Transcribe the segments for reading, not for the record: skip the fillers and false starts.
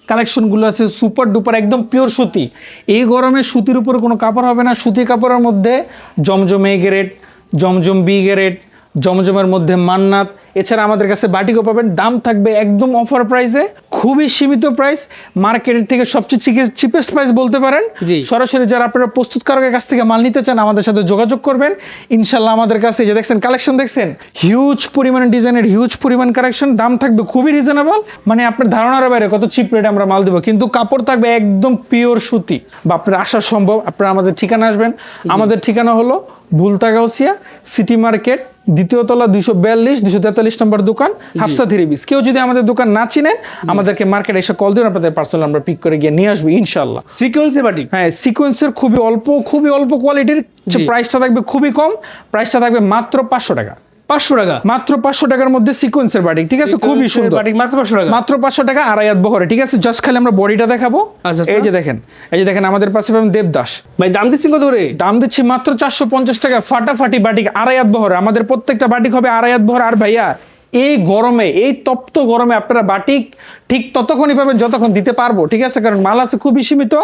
কালেকশনগুলো আছে super duper একদম পিওর সুতি। এই গরমে সুতির উপরে কোনো কাপড় হবে না। সুতি কাপড়ের মধ্যে জমজম এ গ্রেড, জমজম বি গ্রেড, জমজমের মধ্যে মান্নাত, এছাড়া আমাদের কাছে বাটিকও পাবেন। দাম থাকবে একদম অফার প্রাইসে, খুবই সীমিত প্রাইস, মার্কেটের থেকে সবচেয়ে চিপেস্ট প্রাইস বলতে পারেন। সরাসরি যারা আপনারা প্রস্তুতকারকের কাছ থেকে মাল নিতে চান আমাদের সাথে যোগাযোগ করবেন ইনশাল্লাহ। আমাদের কাছে যে দেখছেন কালেকশন দেখছেন, হিউজ পরিমাণে ডিজাইনের হিউজ পরিমাণ কালেকশন, দাম থাকবে খুবই রিজনেবল, মানে আপনার ধারণার বাইরে কত চিপ রেটে আমরা মাল দেবো, কিন্তু কাপড় থাকবে একদম পিওর সুতি। বা আপনার আসা সম্ভব, আপনারা আমাদের ঠিকানা আসবেন। আমাদের ঠিকানা হলো ভুলতা গাউসিয়া সিটি মার্কেট, দ্বিতীয় তলা, 242 243 নম্বর দোকান, হাফসা থ্রিবিস। কেউ যদি আমাদের দোকান না চিনেন আমাদেরকে মার্কেটে এসে কল দিন, আপনাদের পার্সেল আমরা পিক করে গিয়ে নিয়ে আসবো ইনশাল্লাহ। সিকোয়েন্সের বাটিক, হ্যাঁ সিকোয়েন্সের খুবই অল্প কোয়ালিটির, প্রাইসটা থাকবে খুবই কম, প্রাইসটা থাকবে মাত্র 500 টাকা। 500 টাকা, মাত্র 500 টাকার মধ্যে সিকোয়েন্সের বাটিক, ঠিক আছে, খুবই সুন্দর বাটিক, মাত্র 500 টাকা, মাত্র 500 টাকা, আড়াই হাত বহরে, ঠিক আছে। জাস্ট খালি আমরা বডিটা দেখাবো। এই যে দেখেন, এই যে দেখেন আমাদের পাশে পাবেন দেবদাস। ভাই দাম দিচ্ছেন কত করে? দাম দিচ্ছি মাত্র 450 টাকা, ফাটাফাটি বাটিক, আড়াই হাত বহরে। আমাদের প্রত্যেকটা বাটিক হবে আড়াই হাত বহর। আর ভাইয়া এই গরমে, এই তপ্ত গরমে আপনারা বাটিক ঠিক ততক্ষণই পাবেন যতক্ষণ দিতে পারবো, ঠিক আছে, কারণ মাল আছে খুবই সীমিত,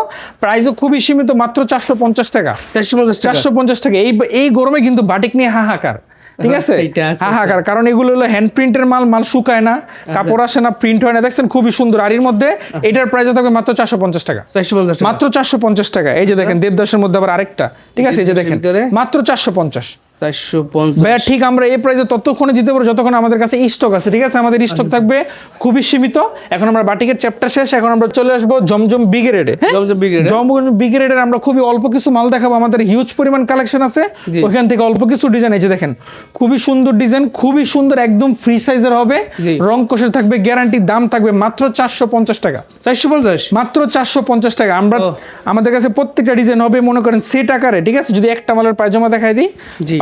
প্রাইসও খুবই সীমিত, মাত্র 450 টাকা। 450 টাকা। এই গরমে কিন্তু বাটিক নিয়ে হাহাকার, ঠিক আছে, হাহাকার, কারণ এগুলো হলো হ্যান্ড প্রিন্টের মাল, মাল শুকায় না, কাপড় আসে না, প্রিন্ট হয় না। দেখছেন খুবই সুন্দর। আর এর মধ্যে এটার প্রাইস থাকবে মাত্র 450 টাকা, মাত্র 450 টাকা। এই যে দেখেন দেবদাসের মধ্যে আবার আরেকটা, ঠিক আছে, এই যে দেখেন মাত্র 450। ভাইয়া ঠিক আমরা এই প্রাইসে ততক্ষণে দিতে পারবো যতক্ষণ আমাদের কাছে স্টক আছে, ঠিক আছে। আমাদের স্টক থাকবে খুবই সীমিত। এখন আমরা বাটিকের চ্যাপ্টার শেষ, এখন আমরা চলে আসবো জমজম বি গ্রেডে। জমজম বি গ্রেডের আমরা খুবই অল্প কিছু মাল দেখাবো। আমাদের হিউজ পরিমাণ কালেকশন আছে, ওইখান থেকে অল্প কিছু ডিজাইন। এই যে দেখেন খুবই সুন্দর ডিজাইন, খুবই সুন্দর, একদম ফ্রি সাইজের হবে, রং কোষের থাকবে গ্যারান্টি। দাম থাকবে মাত্র 450 টাকা, 450, মাত্র 450 টাকা। আমরা আমাদের কাছে প্রত্যেকটা ডিজাইন হবে মনে করেন সেট আকারে, ঠিক আছে। যদি একটা মালের পায়জামা দেখাই দিই,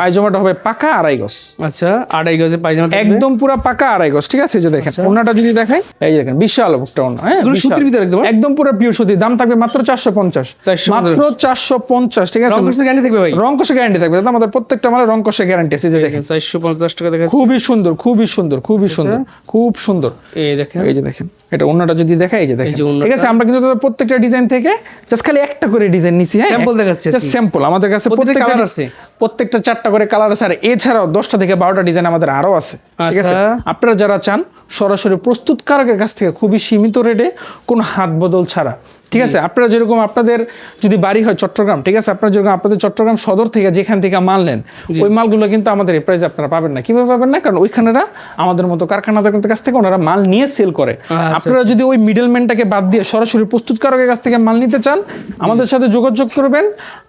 পায়জামাটা হবে পাকা আড়াই গজ। আচ্ছা, আড়াই গজের পায়জামা একদম পুরো পাকা আড়াই গজ, ঠিক আছে। এই যে দেখেন ওন্নাটা যদি দেখাই, এই যে দেখেন বিশাল একটা ওন্না, হ্যাঁ সুতির ভিতরে একদম পুরো পিওর সুতি। দাম থাকবে মাত্র 450, মাত্র 450, ঠিক আছে। রং কোষের গ্যারান্টি থাকবে ভাই, রং কোষের গ্যারান্টি থাকবে। আমাদের প্রত্যেকটা মালে রং কোষের গ্যারান্টি আছে। এই যে দেখেন 450 টাকা দেখাচ্ছি, খুবই সুন্দর, খুবই সুন্দর, খুবই সুন্দর, খুব সুন্দর। এই দেখেন, এই যে দেখেন এটা ওন্নাটা যদি দেখাই, এই যে দেখেন, ঠিক আছে। আমরা কিন্তু প্রত্যেকটা ডিজাইন থেকে জাস্ট খালি একটা করে ডিজাইন নিছি, হ্যাঁ স্যাম্পল দেখাচ্ছি, জাস্ট স্যাম্পল। আমাদের কাছে প্রত্যেকটা কালার আছে, প্রত্যেকটা 4টা করে কালার আছে। আর এছাড়াও 10টা থেকে 12টা ডিজাইন আমাদের আরো আছে, ঠিক আছে। আপনারা যারা চান সরাসরি প্রস্তুতকারকের কাছ থেকে খুবই সীমিত রেটে, কোনো হাত বদল ছাড়া, ঠিক আছে। আপনারা যেরকম আপনাদের যদি বাড়ি হয় চট্টগ্রাম, ঠিক আছে, আপনারা যেরকম আপনাদের চট্টগ্রাম সদর থেকে যেখান থেকে মাল নেন, ওই মালগুলো কিন্তু আমাদের এই প্রাইসে আপনারা পাবেন না। কিভাবে পাবেন না? কারণ ওইখানেরা আমাদের মতো কারখানাদের কাছ থেকে ওনারা মাল নিয়ে সেল করে। আপনারা যদি ওই মিডলম্যানটাকে বাদ দিয়ে সরাসরি প্রস্তুতকারকের কাছ থেকে মাল নিতে চান, আমাদের সাথে যোগাযোগ করবেন।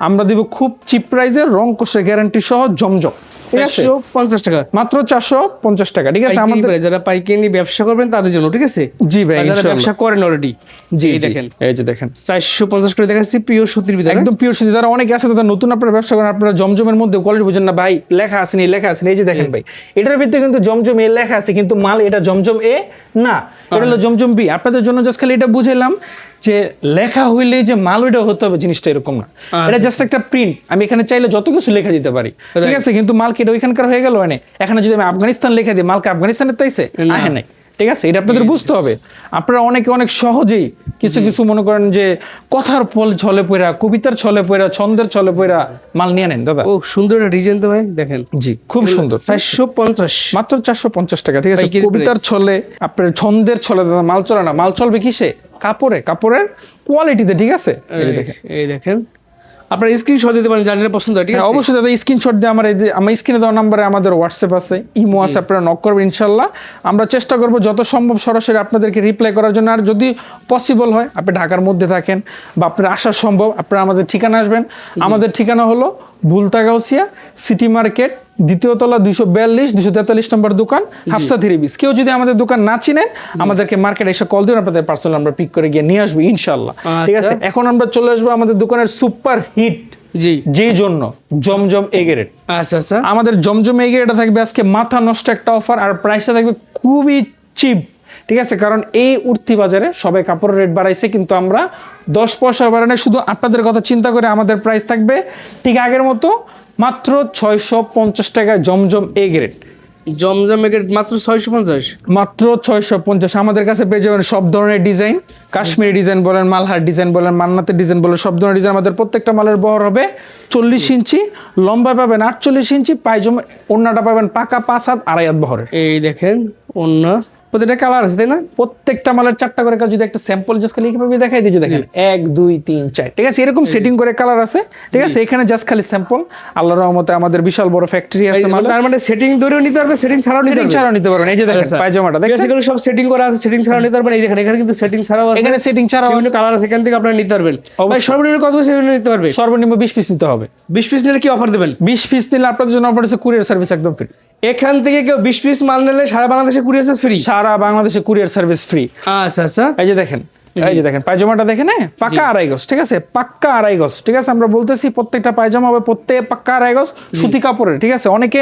আমরা দিব খুব চিপ প্রাইসে, রং কোষের গ্যারান্টি সহ জমজম, 450 টাকা, মাত্র 450 টাকা, ঠিক আছে। আমাদের যারা পাইকারি ব্যবসা করবেন তাদের জন্য, ঠিক আছে। জি ভাই, যারা ব্যবসা করেন অলরেডি, জি দেখেন, এই যে দেখেন 450 করে দেখাচ্ছি, পিওর সুতির ভিতরে, একদম পিওর সুতি। যারা অনেকে আছে তারা নতুন আপনারা ব্যবসা করেন, আপনারা জমজমের মধ্যে কোয়ালিটি বুঝেন না ভাই, লেখা আছে নি, লেখা আছে। এই যে দেখেন ভাই, এটার ভিতরে কিন্তু জমজম এ লেখা আছে, কিন্তু মাল এটা জমজম এ না, এটা হলো জমজম বি। আপনাদের জন্য জাস্ট খালি এটা বুঝাইলাম যে লেখা হইলে যে মাল ওইটা হতে হবে, জিনিসটা এরকম না। এটা জাস্ট একটা প্রিন্ট, আমি এখানে চাইলে যত কিছু লেখা দিতে পারি, ঠিক আছে, কিন্তু মাল কি এটা ওইখানকার হয়ে গেল না। এখানে যদি আমি আফগানিস্তান লেখা দিই, মালকে আফগানিস্তানের তাইছে আহে নাই, ঠিক আছে। এটা আপনাদের বুঝতে হবে। আপনারা অনেকে অনেক সহজেই কিছু কিছু মনে করেন যে কথার ফল ছলে পয়রা, কবিতার ছলে পয়রা, ছন্দের ছলে পয়রা মাল নিয়ে নেন দাদা। ও সুন্দর একটা ডিজাইন তো ভাই, দেখেন, জি খুব সুন্দর। 450, মাত্র 450 টাকা, ঠিক আছে। কবিতার ছলে, আপনার ছন্দের ছলে দাদা মাল চলে না। মাল চলবে কিসে? কাপড়ে, কাপড়ের কোয়ালিটিতে, ঠিক আছে। এই দেখেন, আপনারা স্ক্রিনশট দিতে পারেন যার পছন্দ হয়, ঠিক আছে। অবশ্যই দাদা স্ক্রিনশট দিয়ে আমার স্ক্রিনে দেওয়া নম্বরে আমাদের হোয়াটসঅ্যাপ আছে, ইমো আছে, আপনারা নক করবেন ইনশাল্লাহ। আমরা চেষ্টা করব যত সম্ভব সরাসরি আপনাদেরকে রিপ্লাই করার জন্য। আর যদি পসিবল হয় আপনি ঢাকার মধ্যে থাকেন বা আপনার আসা সম্ভব, আপনারা আমাদের ঠিকানা আসবেন। আমাদের ঠিকানা হলো ভুলতা গাউসিয়া সিটি মার্কেট, দ্বিতীয় তলা, 242 243 নম্বর দোকান, হাফসা থ্রিবিস। কেউ যদি আমাদের দোকান না চিনেন আমাদেরকে মার্কেটে এসে কল দিন, আপনাদের পার্সেল আমরা পিক করে গিয়ে নিয়ে আসবো ইনশাল্লাহ, ঠিক আছে। এখন আমরা চলে আসবো আমাদের দোকানের সুপার হিট, যেই জন্য জমজম এ গ্রেড। আচ্ছা আচ্ছা, আমাদের জমজম এ গ্রেডটা থাকবে আজকে মাথা নষ্ট একটা অফার, আর প্রাইসটা থাকবে খুবই চিপ, ঠিক আছে। কারণ এই উঠতি বাজারে সবাই কাপড়ের রেট বাড়াইছে, কিন্তু আমরা 10 পয়সা বাড়ানো, শুধু আপনাদের কথা চিন্তা করে আমাদের প্রাইস থাকবে ঠিক আগের মতো, মাত্র 650 টাকায় জমজম এ গ্রেড, জমজম এর মাত্র 650। মাত্র 650। আমাদের কাছে পেয়ে যাবেন সব ধরনের ডিজাইন, কাশ্মীরি ডিজাইন বলেন, মালহার ডিজাইন বলেন, মান্নাতের ডিজাইন বলেন, সব ধরনের ডিজাইন। আমাদের প্রত্যেকটা মালের বহর হবে 40 ইঞ্চি, লম্বা পাবেন 48 ইঞ্চি, পায়জামা ওড়নাটা পাবেন পাকা 5 হাত 2.5 হাত বহরের। এই দেখেন অন্য প্রতিটা কালার আছে তাই না? প্রত্যেকটা মালের 4টা করে কালার, যদি একটা স্যাম্পল জাস্ট খালি এইভাবে দেখাই দিয়েছে দেখেন 1 2 3 4, ঠিক আছে, এরকম সেটিং করে কালার আছে, ঠিক আছে। এখানে জাস্ট খালি স্যাম্পল, আল্লাহর রহমতে আমাদের বিশাল বড় ফ্যাক্টরি আছে মাল, তার মানে সেটিং ধরেও নিতে পারবে, সেটিং ছাড়াও নিতে সেটিং পারবে। ছাড়াও নিতে পারবেন। এই যে দেখেন আচ্ছা। পায়জামাটা দেখেন, বেসিক্যালি সব সেটিং করা আছে, সেটিং ছাড়াও নিতে পারবেন। এই দেখেন এখানে কিন্তু সেটিং ছাড়াও আছে, এখানে সেটিং ছাড়াও বিভিন্ন কালার আছে, এখান থেকে আপনারা নিতে পারবেন। ভাই সর্বনিম্ন কত পিস নিতে পারবে? সর্বনিম্ন 20 পিস নিতে হবে। 20 পিস নিলে কি অফার দেবেন? 20 পিস নিলে আপনাদের জন্য অফার আছে কুরিয়ার সার্ভিস একদম ফ্রি। এখান থেকে কেউ 20 পিস মাল নিলে সারা বাংলাদেশে কুরিয়ার চার্জ ফ্রি। সারা বাংলাদেশে কুরিয়ার সার্ভিস ফ্রি। আচ্ছা আচ্ছা, এই যে দেখেন, এই যে দেখেন পায়জামাটা দেখেন, পাক্কা 2.5 গজ, ঠিক আছে, পাক্কা 2.5 গজ, ঠিক আছে। আমরা বলতেছি প্রত্যেকটা পায়জামা হবে প্রত্যেক পাক্কা 2.5 গজ সুতি কাপড়ের, ঠিক আছে। অনেকে